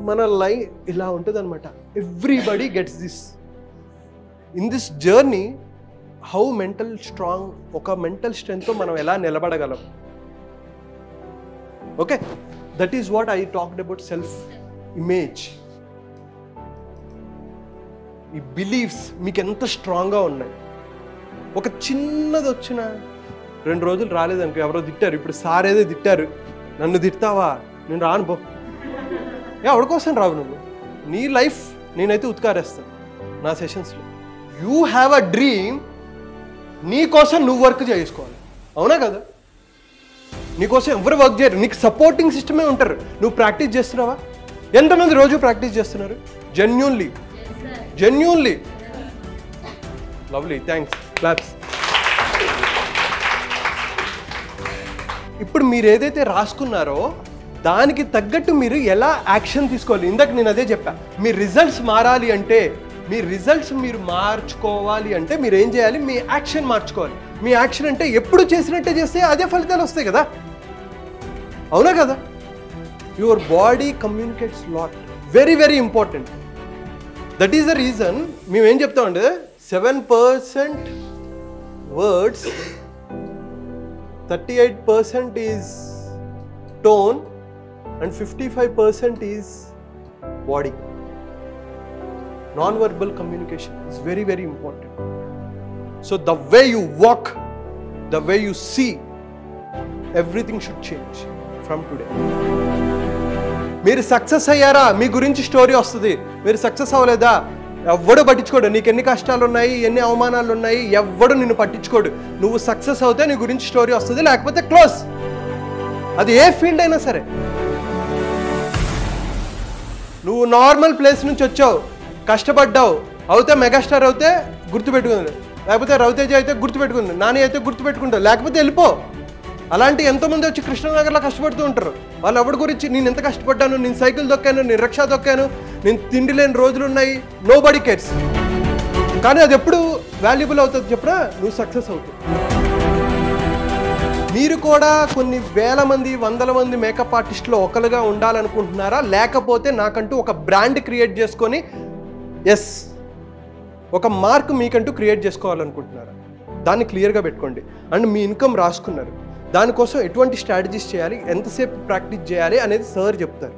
మన లైఫ్ ఇలా ఉంటుంది అనమాట. Everybody gets this. In this journey how mental strong, ఒక మెంటల్ స్ట్రెంగ్త్తో మనం ఎలా నిలబడగలం. Okay, that is what I talked about self image. ఈ బిలీఫ్స్ మీకు ఎంత స్ట్రాంగ్గా ఉన్నాయి. ఒక చిన్నది వచ్చిన 2 రోజులు రాలేదనుకో, ఎవరో తిట్టారు, ఇప్పుడు సార్ ఏదో తిట్టారు, నన్ను తిడతావా, నేను రాను పో. ఎవరి కోసం రావు నువ్వు? నీ లైఫ్ నేనైతే ఉత్కారేస్తాను నా సెషన్స్లో. యూ హ్యావ్ అ డ్రీమ్, నీ కోసం నువ్వు వర్క్ చేసుకోవాలి. అవునా కదా? నీకోసం ఎవరు వర్క్ చేయరు, నీకు సపోర్టింగ్ సిస్టమే ఉంటారు. నువ్వు ప్రాక్టీస్ చేస్తున్నావా? ఎంతమంది రోజు ప్రాక్టీస్ చేస్తున్నారు? Genuinely lovely, thanks, claps. ఇప్పుడు మీరు ఏదైతే రాసుకున్నారో దానికి తగ్గట్టు మీరు ఎలా యాక్షన్ తీసుకోవాలి. ఇందాక నేను అదే చెప్పా, మీ రిజల్ట్స్ మారాలి అంటే, మీ రిజల్ట్స్ మీరు మార్చుకోవాలి అంటే మీరు ఏం చేయాలి? మీ యాక్షన్ మార్చుకోవాలి. మీ యాక్షన్ అంటే ఎప్పుడు చేసినట్టే చేస్తే అదే ఫలితాలు వస్తాయి కదా. అవునా కదా? Your body communicates lot, very very important. That is the reason మేమేం చెప్తామంటే 7% words, 38% is tone and 55% is body. Non-verbal communication is very very important. So the way you walk, the way you see, everything should change from today. మీరు success అయ్యారా, మీ గురించి story వస్తుంది. మీరు success అవ్వలేదా, ఎవ్వడు పట్టించుకోడు. నీకు ఎన్ని కష్టాలు ఉన్నాయి, ఎన్ని అవమానాలు ఉన్నాయి, ఎవ్వడు నిన్ను పట్టించుకోడు. నువ్వు సక్సెస్ అవుతే నీ గురించి స్టోరీ వస్తుంది, లేకపోతే క్లోజ్. అది ఏ ఫీల్డ్ అయినా సరే. నువ్వు నార్మల్ ప్లేస్ నుంచి వచ్చావు, కష్టపడ్డావు, అవుతే మెగాస్టార్ అవుతే గుర్తుపెట్టుకుంది, లేకపోతే రవితేజ అయితే గుర్తుపెట్టుకుంది, నాని అయితే గుర్తుపెట్టుకుంటావు, లేకపోతే వెళ్ళిపో. అలాంటి ఎంతోమంది వచ్చి కృష్ణనగర్లో కష్టపడుతూ ఉంటారు. వాళ్ళు ఎవరి గురించి, నేను ఎంత కష్టపడ్డాను, నేను సైకిల్ దొక్కాను, నేను రిక్షా దొక్కాను, నేను తిండి లేని రోజులు ఉన్నాయి, నో బడీ కేర్స్. కానీ అది ఎప్పుడు వాల్యుబుల్ అవుతుంది చెప్పరా? నువ్వు సక్సెస్ అవుతుంది. మీరు కూడా కొన్ని వేల మంది, వందల మంది మేకప్ ఆర్టిస్టులు ఒకరుగా ఉండాలనుకుంటున్నారా? లేకపోతే నాకంటూ ఒక బ్రాండ్ క్రియేట్ చేసుకొని ఒక మార్క్ మీకంటూ క్రియేట్ చేసుకోవాలనుకుంటున్నారా? దాన్ని క్లియర్గా పెట్టుకోండి. అండ్ మీ ఇన్కమ్ రాసుకున్నారు, దానికోసం ఎటువంటి స్ట్రాటజీస్ చేయాలి, ఎంతసేపు ప్రాక్టీస్ చేయాలి అనేది సార్ చెప్తారు.